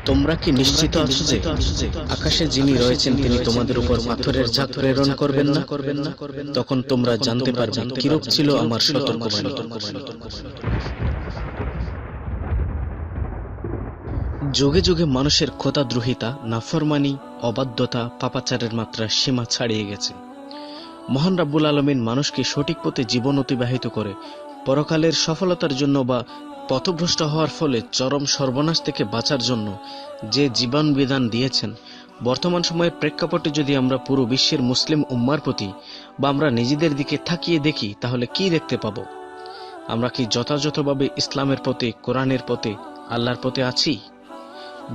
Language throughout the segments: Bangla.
তোমরা কি নিশ্চিত আছো যে আকাশে যিনি রয়েছেন তিনি তোমাদের উপর পাথরের ঝাঁক প্রেরণ করবেন না? তখন তোমরা জানতে পারবে কিরূপ ছিল আমার সতর্কবাণী। যুগে যুগে মানুষের খোদাদ্রোহিতা, নাফরমানি, অবাধ্যতা, পাপাচারের মাত্রা সীমা ছাড়িয়ে গেছে। মহান রাব্বুল আলামিন মানুষকে সঠিক পথে জীবন অতিবাহিত করে পরকালের সফলতার জন্য বা পথভ্রষ্ট হওয়ার ফলে চরম সর্বনাশ থেকে বাঁচার জন্য যে জীবন বিধান দিয়েছেন, বর্তমান সময়ের প্রেক্ষাপটে যদি আমরা পুরো বিশ্বের মুসলিম উম্মার প্রতি বা আমরা নিজেদের দিকে তাকিয়ে দেখি, তাহলে কি দেখতে পাবো? আমরা কি যথাযথভাবে ইসলামের পথে, কোরআনের পথে, আল্লাহর পথে আছি?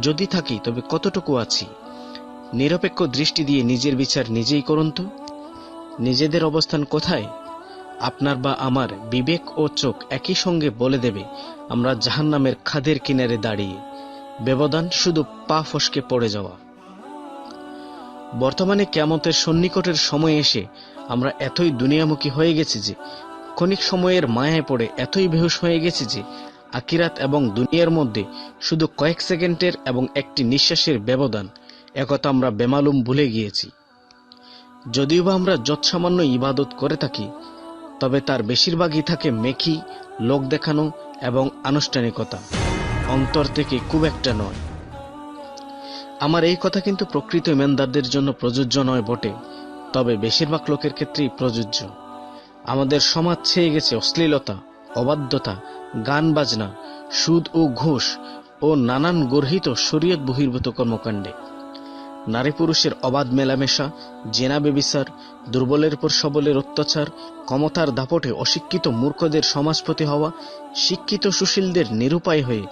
যদি থাকি তবে কতটুকু আছি? নিরপেক্ষ দৃষ্টি দিয়ে নিজের বিচার নিজেই করুন তো। নিজেদের অবস্থান কোথায়? আপনার বা আমার বিবেক ও চোখ একই সঙ্গে বলে দেবে আমরা জাহান্নামের খাদের কিনারে দাঁড়িয়ে, ব্যবধান শুধু পা ফসকে পড়ে যাওয়া। বর্তমানে কিয়ামতের সন্নিকটের সময় এসে আমরা এতই দুনিয়ামুখী হয়ে গেছি যে, ক্ষণিক সময়ের মায়ায় পড়ে এতই বেহুশ হয়ে গেছি যে আখিরাত এবং দুনিয়ার মধ্যে শুধু কয়েক সেকেন্ডের এবং একটি নিঃশ্বাসের ব্যবধান, একথা আমরা বেমালুম ভুলে গিয়েছি। যদিও বা আমরা যৎসামান্য ইবাদত করে থাকি, তবে তার বেশিরভাগই থাকে মেকি, লোক দেখানো এবং আনুষ্ঠানিকতা, অন্তর থেকে খুব একটা নয়। আমার এই কথা কিন্তু প্রকৃত ইমানদারদের জন্য প্রযোজ্য নয় বটে, তবে বেশিরভাগ লোকের ক্ষেত্রেই প্রযোজ্য। আমাদের সমাজ ছেয়ে গেছে অশ্লীলতা, অবাধ্যতা, গান বাজনা, সুদ ও ঘুষ ও নানান গর্হিত শরীয়ত বহির্ভূত কর্মকাণ্ডে। নারী পুরুষের অবাধ মেলামেশা, জেনা বেবিচার, দুর্বলের উপর সবলের অত্যাচার, ক্ষমতার দাপটে অশিক্ষিত মূর্খদের সমাজপতি হওয়া, শিক্ষিত সুশীলদের নিরুপায় হয়ে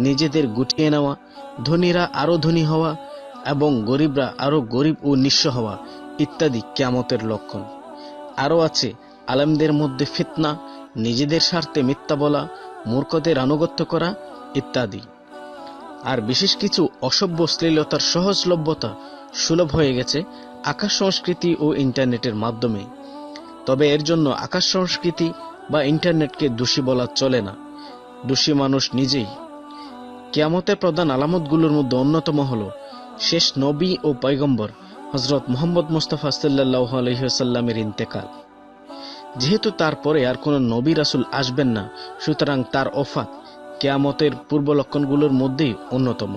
নিজেদের গুটিয়ে নেওয়া, ধনীরা আরো ধনী হওয়া এবং গরিবরা আরো গরিব ও নিঃস্ব হওয়া ইত্যাদি কিয়ামতের লক্ষণ। আরও আছে আলেমদের মধ্যে ফিতনা, নিজেদের স্বার্থে মিথ্যা বলা, মূর্খদের আনুগত্য করা ইত্যাদি। আর বিশেষ কিছু অসভ্য শ্লীলতার সহজলভ্যতা সুলভ হয়ে গেছে আকাশ সংস্কৃতি ও ইন্টারনেটের মাধ্যমে। তবে এর জন্য আকাশ সংস্কৃতি বা ইন্টারনেটকে দোষী বলা চলে না, দোষী মানুষ নিজেই। কিয়ামতের প্রধান আলামতগুলোর মধ্যে অন্যতম হল শেষ নবী ও পয়গম্বর হযরত মুহাম্মদ মুস্তাফা সাল্লাল্লাহু আলাইহি ওয়াসাল্লামের ইন্তেকাল। যেহেতু তারপরে আর কোনো নবী রাসূল আসবেন না, সুতরাং তার ওফাত কিয়ামতের পূর্ব লক্ষণগুলোর মধ্যেই অন্যতম।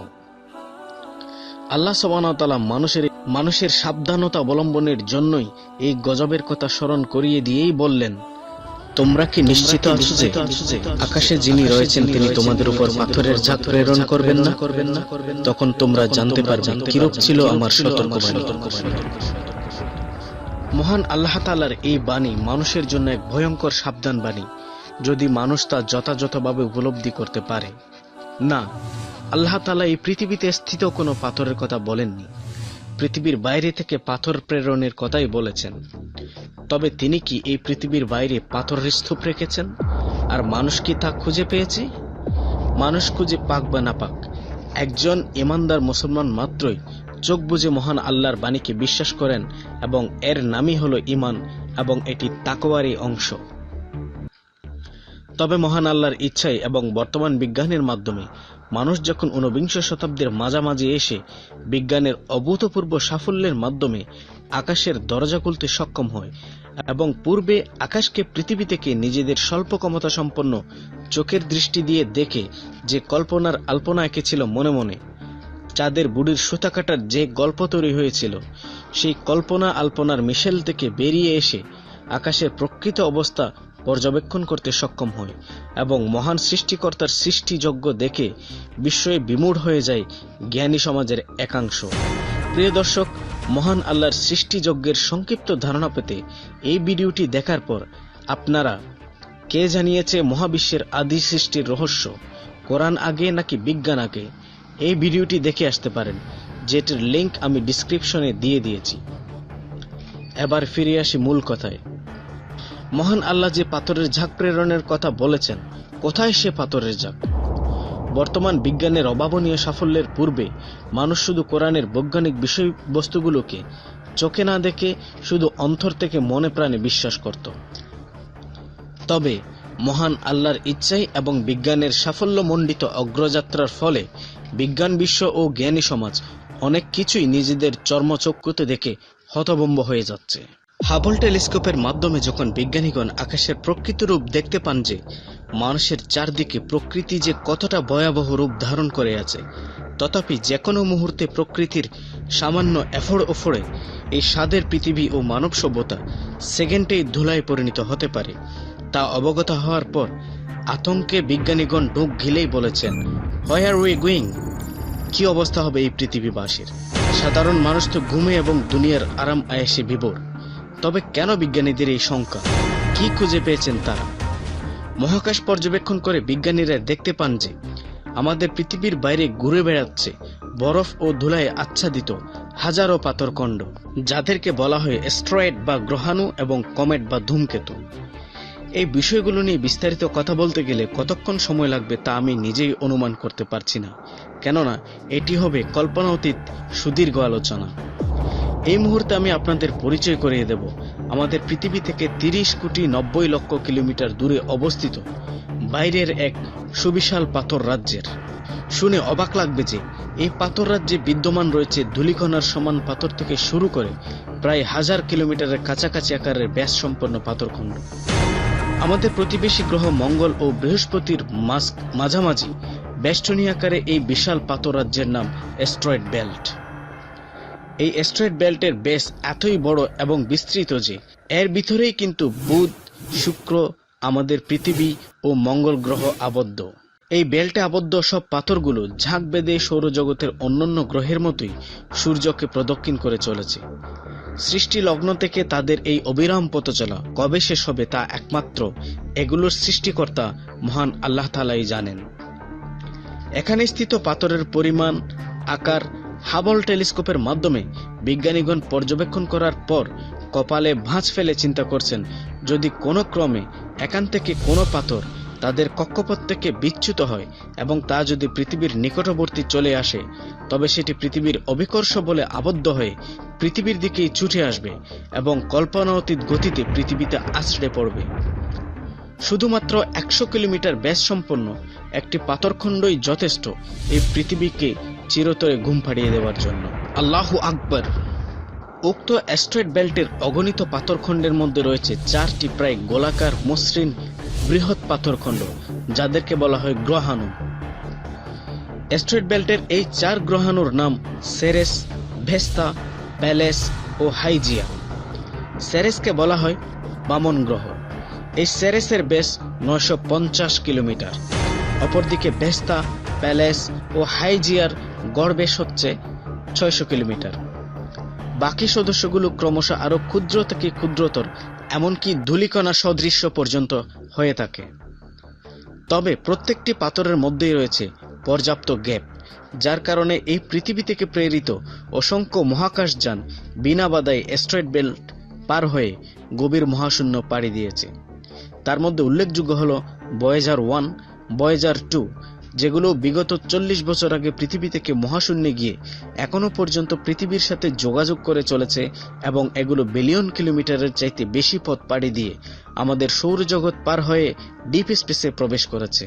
আল্লাহ সুবহানাহু ওয়া তাআলা মানুষের সাবধানতা অবলম্বনের জন্যই এই গজবের কথা স্মরণ করিয়ে দিয়েই বললেন, তোমরা কি নিশ্চিত আছো যে আকাশে যিনি রয়েছেন তিনি তোমাদের উপর পাথরের ঝাঁক প্রেরণ করবেন না? তখন তোমরা জানতে পারবে কিরূপ ছিল আমার সতর্কবাণী। মহান আল্লাহ তাআলার এই বাণী মানুষের জন্য এক ভয়ঙ্কর সাবধান বাণী, যদি মানুষ তা যথাযথভাবে উপলব্ধি করতে পারে। না, আল্লাহ তাআলা এই পৃথিবীতে স্থিত কোনো পাথরের কথা বলেননি, পৃথিবীর বাইরে থেকে পাথর প্রেরণের কথাই বলেছেন। তবে তিনি কি এই পৃথিবীর বাইরে পাথরের স্তূপ রেখেছেন? আর মানুষ কি তা খুঁজে পেয়েছে? মানুষ খুঁজে পাক বা না পাক, একজন ইমানদার মুসলমান মাত্রই চোখ বুজে মহান আল্লাহর বাণীকে বিশ্বাস করেন এবং এর নামই হলো ঈমান এবং এটি তাকওয়ারই অংশ। তবে মহান আল্লাহর ইচ্ছায় এবং বর্তমান বিজ্ঞানের মাধ্যমে মানুষ যখন ঊনবিংশ শতাব্দীর মাঝামাঝি এসে বিজ্ঞানের অভূতপূর্ব সাফল্যের মাধ্যমে আকাশের দরজা খুলতে সক্ষম হয় এবং পূর্বে আকাশকে পৃথিবী থেকে নিজেদের স্বল্প ক্ষমতা সম্পন্ন চোখের দৃষ্টি দিয়ে দেখে যে কল্পনার আলপনা এঁকেছিল মনে মনে, চাঁদের বুড়ির সুতা কাটার যে গল্প তৈরি হয়েছিল, সেই কল্পনা আলপনার মিশেল থেকে বেরিয়ে এসে আকাশের প্রকৃত অবস্থা পর্যবেক্ষণ করতে সক্ষম হয় এবং মহান সৃষ্টিকর্তার সৃষ্টিযজ্ঞ দেখে বিস্ময়ে বিমূঢ় হয়ে যায় জ্ঞানী সমাজের একাংশ। প্রিয় দর্শক, মহান আল্লাহর সৃষ্টিযজ্ঞের সংক্ষিপ্ত ধারণা পেতে এই ভিডিওটি দেখার পর আপনারা কে জানিয়েছে মহাবিশ্বের আদি সৃষ্টির রহস্য? কোরআন আগে নাকি বিজ্ঞান আগে? এই ভিডিওটি দেখে আসতে পারেন, যেটির লিংক আমি ডিসক্রিপশনে দিয়ে দিয়েছি। এবার ফিরে আসি মূল কথায়। মহান আল্লাহ যে পাথরের ঝাঁক প্রেরণের কথা বলেছেন, কোথায় সে পাথরের ঝাঁক? বর্তমান বিজ্ঞানের অভাবনীয় সাফল্যের পূর্বে মানুষ শুধু কোরআনের বৈজ্ঞানিক বিষয়বস্তুগুলোকে চোখে না দেখে শুধু অন্তর থেকে মনে প্রাণে বিশ্বাস করত। তবে মহান আল্লাহর ইচ্ছাই এবং বিজ্ঞানের সাফল্যমণ্ডিত অগ্রযাত্রার ফলে বিজ্ঞান বিশ্ব ও জ্ঞানী সমাজ অনেক কিছুই নিজেদের চর্মচক্ষুতে দেখে হতভম্ব হয়ে যাচ্ছে। হাবল টেলিস্কোপের মাধ্যমে যখন বিজ্ঞানীগণ আকাশের প্রকৃত রূপ দেখতে পান যে মানুষের চারদিকে প্রকৃতি যে কতটা ভয়াবহ রূপ ধারণ করে আছে, তথাপি যে কোনো মুহূর্তে প্রকৃতির সামান্য এফোড়ে এই স্বাদের পৃথিবী ও মানব সভ্যতা সেকেন্ডেই ধুলায় পরিণত হতে পারে, তা অবগত হওয়ার পর আতঙ্কে বিজ্ঞানীগণ ঢোক গিলেই বলেছেন, হোয়ার আর উই গোয়িং? কি অবস্থা হবে এই পৃথিবীবাসীর? সাধারণ মানুষ তো ঘুমে এবং দুনিয়ার আরাম আয়েশে বিভোর। তবে কেন বিজ্ঞানীদের এই শঙ্কা? কি খুঁজে পেয়েছেন তারা? মহাকাশ পর্যবেক্ষণ করে বিজ্ঞানীরা দেখতে পান যে আমাদের পৃথিবীর বাইরে ঘুরে বেড়াচ্ছে বরফ ও ধুলায় আচ্ছাদিত হাজারো পাথরখণ্ড, যাদেরকে বলা হয় অ্যাস্টেরয়েড বা গ্রহাণু এবং কমেট বা ধূমকেতু। এই বিষয়গুলো নিয়ে বিস্তারিত কথা বলতে গেলে কতক্ষণ সময় লাগবে তা আমি নিজেই অনুমান করতে পারছি না, কেননা এটি হবে কল্পনাতীত সুদীর্ঘ আলোচনা। এই মুহূর্তে আমি আপনাদের পরিচয় করিয়ে দেব আমাদের পৃথিবী থেকে 30,90,00,000 কিলোমিটার দূরে অবস্থিত বাইরের এক সুবিশাল পাথর রাজ্যের। শুনে অবাক লাগবে যে এই পাথর রাজ্যে বিদ্যমান রয়েছে ধূলিকণার সমান পাথর থেকে শুরু করে প্রায় 1000 কিলোমিটারের কাছাকাছি আকারের ব্যাস সম্পন্ন পাথরখণ্ড। আমাদের প্রতিবেশী গ্রহ মঙ্গল ও বৃহস্পতির মাঝামাঝি বেষ্টনী আকারে এই বিশাল পাথর রাজ্যের নাম অ্যাস্টেরয়েড বেল্ট। এই অ্যাস্টেরয়েড বেল্টের বেস এতই বড় এবং বিস্তৃত যে এর ভিতরেই কিন্তু বুধ, শুক্র, আমাদের পৃথিবী ও মঙ্গল গ্রহ আবদ্ধ। এই বেল্টে আবদ্ধ সব পাথরগুলো ঝাঁক বেঁধে সৌরজগতের অন্যান্য গ্রহের মতোই সূর্যকে প্রদক্ষিণ করে চলেছে। সৃষ্টি লগ্ন থেকে তাদের এই অবিরাম পথচলা কবে শেষ হবে তা একমাত্র এগুলোর সৃষ্টিকর্তা মহান আল্লাহ তাআলাই জানেন। এখানে স্থিত পাথরের পরিমাণ, আকার হাবল টেলিস্কোপের মাধ্যমে বিজ্ঞানীগণ পর্যবেক্ষণ করার পর কপালে ভাঁজ ফেলে চিন্তা করছেন, যদি কোনো ক্রমে এখান থেকে কোনো পাথর তাদের কক্ষপথ থেকে বিচ্যুত হয় এবং তা যদি পৃথিবীর নিকটবর্তী চলে আসে, তবে সেটি পৃথিবীর অভিকর্ষ বলে আবদ্ধ হয়ে পৃথিবীর দিকেই ছুটে আসবে এবং কল্পনাতীত গতিতে পৃথিবীতে আছড়ে পড়বে। শুধুমাত্র 100 কিলোমিটার ব্যাস সম্পন্ন একটি পাথরখণ্ডই যথেষ্ট এই পৃথিবীকে চিরতরে ঘুম পাড়িয়ে দেওয়ার জন্য। আল্লাহু আকবার। উক্ত অ্যাস্টেরয়েড বেল্টের অগণিত পাথরখণ্ডের মধ্যে রয়েছে 4টি প্রায় গোলাকার মসৃণ বৃহৎ পাথরখণ্ড, যাদেরকে বলা হয় গ্রহাণু। অ্যাস্টেরয়েড বেল্টের এই 4 গ্রহাণুর নাম সেরেস, ভেস্তা, প্যালেস ও হাইজিয়া। সেরেসকে বলা হয় বামন গ্রহ। এই সেরেসের বেস 950 কিলোমিটার। অপরদিকে ভেস্তা, প্যালেস ও হাইজিয়ার গড় বেস হচ্ছে 600 কিলোমিটার। বাকি সদস্যগুলো ক্রমশ আরো ক্ষুদ্র থেকে ক্ষুদ্রতর, এমনকি ধূলিকণা সদৃশ্য পর্যন্ত হয়ে থাকে। তবে প্রত্যেকটি পাথরের মধ্যেই রয়েছে পর্যাপ্ত গ্যাপ, যার কারণে এই পৃথিবী থেকে প্রেরিত অসংখ্য মহাকাশযান বিনা বাধায় অ্যাস্টেরয়েড বেল্ট পার হয়ে গভীর মহাশূন্য পাড়ি দিয়েছে। তার মধ্যে উল্লেখযোগ্য হল ভয়েজার 1, ভয়েজার 2, যেগুলো বিগত 40 বছর আগে পৃথিবী থেকে মহাশূন্যে গিয়ে এখনো পর্যন্ত পৃথিবীর সাথে যোগাযোগ করে চলেছে এবং এগুলো বিলিয়ন কিলোমিটারের চাইতে বেশি পথ পাড়ি দিয়ে আমাদের সৌরজগৎ পার হয়ে ডিপ স্পেসে প্রবেশ করেছে।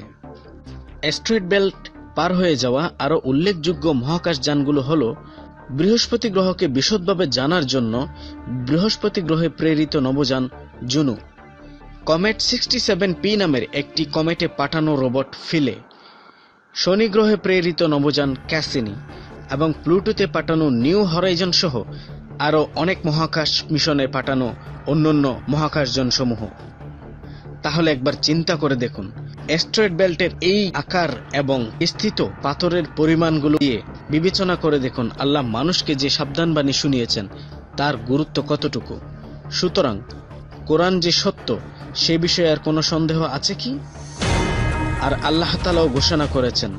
অ্যাস্টেরয়েড বেল্ট পার হয়ে যাওয়া আরো উল্লেখযোগ্য মহাকাশযানগুলো হল বৃহস্পতি গ্রহকে বিশদভাবে জানার জন্য বৃহস্পতি গ্রহে প্রেরিত নভোযান জুনো, কমেট 67P নামের একটি কমেটে পাঠানো রোবট ফিলে, শনি গ্রহে প্রেরিত নভোযান ক্যাসিনি এবং প্লুটোতে পাঠানো নিউ হরাইজন সহ আরও অনেক মহাকাশ মিশনে পাঠানো অন্যান্য মহাকাশযান সমূহ। তাহলে একবার চিন্তা করে দেখুন, অ্যাস্টেরয়েড বেল্টের এই আকার এবং স্থিত পাথরের পরিমাণগুলো দিয়ে বিবেচনা করে দেখুন আল্লাহ মানুষকে যে সাবধানবাণী শুনিয়েছেন তার গুরুত্ব কতটুকু। সুতরাং কোরআন যে সত্য সে বিষয়ে আর কোনো সন্দেহ আছে কি? আর আল্লাহ তাআলাও ঘোষণা করেছেন,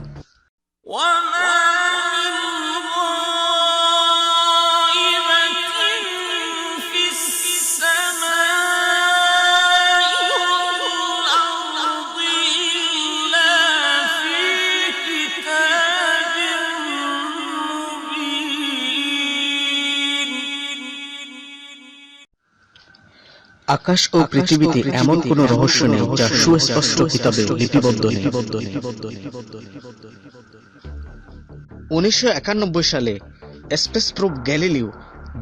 আকাশ ও পৃথিবীতে এমন কোন রহস্য নেই যা সুস্পষ্ট কিতাবে লিপিবদ্ধ নেই। 1991 সালে স্পেস প্রোব গ্যালিলিও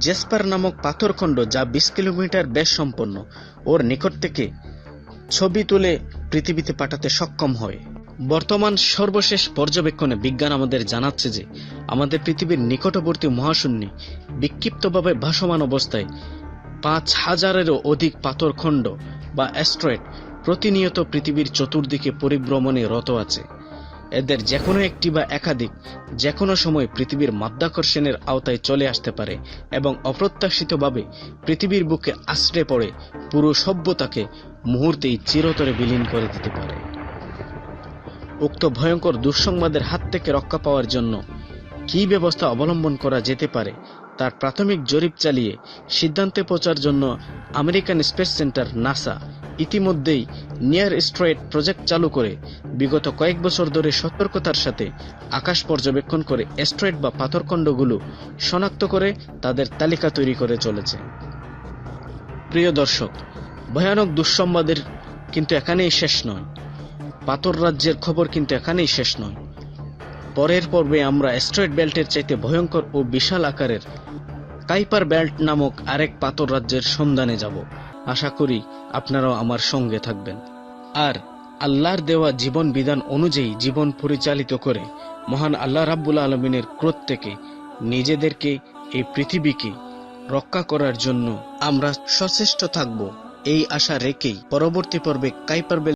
জেসপার নামক পাথরখণ্ড, যা 20 কিলোমিটার ব্যাস সম্পন্ন, ওর নিকট থেকে ছবি তুলে পৃথিবীতে পাঠাতে সক্ষম হয়। বর্তমান সর্বশেষ পর্যবেক্ষণে বিজ্ঞান আমাদের জানাচ্ছে যে আমাদের পৃথিবীর নিকটবর্তী মহাশূন্যে বিক্ষিপ্তভাবে ভাসমান অবস্থায় 5000-এরও অধিক পাথরখণ্ড বা অ্যাস্ট্রয়েড প্রতিনিয়ত পৃথিবীর চতুর্দিকে পরিভ্রমণে রত আছে। এদের যেকোনো একটি বা একাধিক যেকোনো সময় পৃথিবীর মাধ্যাকর্ষণের আওতায় চলে আসতে পারে এবং অপ্রত্যাশিতভাবে পৃথিবীর বুকে আছড়ে পড়ে পুরো সভ্যতাকে মুহূর্তেই চিরতরে বিলীন করে দিতে পারে। উক্ত ভয়ঙ্কর দুঃসংবাদের হাত থেকে রক্ষা পাওয়ার জন্য কী ব্যবস্থা অবলম্বন করা যেতে পারে তার প্রাথমিক জরিপ চালিয়ে সিদ্ধান্তে পৌঁছার জন্য আমেরিকান স্পেস সেন্টার নাসা ইতিমধ্যেই নিয়ার অ্যাস্ট্রয়েড প্রজেক্ট চালু করে বিগত কয়েক বছর ধরে সতর্কতার সাথে আকাশ পর্যবেক্ষণ করে অ্যাস্ট্রয়েড বা পাথরখণ্ডগুলো শনাক্ত করে তাদের তালিকা তৈরি করে চলেছে। প্রিয় দর্শক, ভয়ানক দুঃসংবাদের কিন্তু এখানেই শেষ নয়। পাথর রাজ্যের খবর কিন্তু এখানেই শেষ নয়। পরের পর্বে আমরা অ্যাস্ট্রয়েড বেল্টের চাইতে ভয়ঙ্কর ও বিশাল আকারের কাইপার বেল্ট নামক আরেক পাথর রাজ্যের সন্ধানে যাব। আশা করি আপনারাও আমার সঙ্গে থাকবেন। আর আল্লাহর দেওয়া জীবন বিধান অনুযায়ী জীবন পরিচালিত করে মহান আল্লাহ রাব্বুল আলামিনের ক্রোধ থেকে নিজেদেরকে, এই পৃথিবীকে রক্ষা করার জন্য আমরা সচেষ্ট থাকব, এই আশা রেখেই পরবর্তী পর্বে কাইপার বেল্ট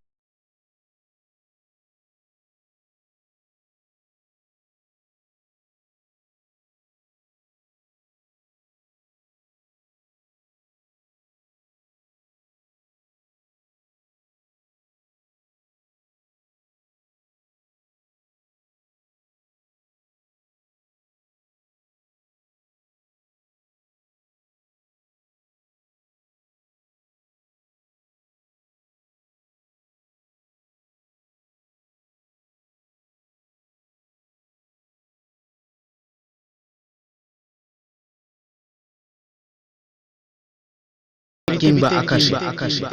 কিংবা আকাশে,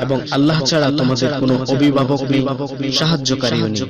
এবং আল্লাহ ছাড়া তোমাদের কোনো অভিভাবক নেই, সাহায্যকারীও নেই।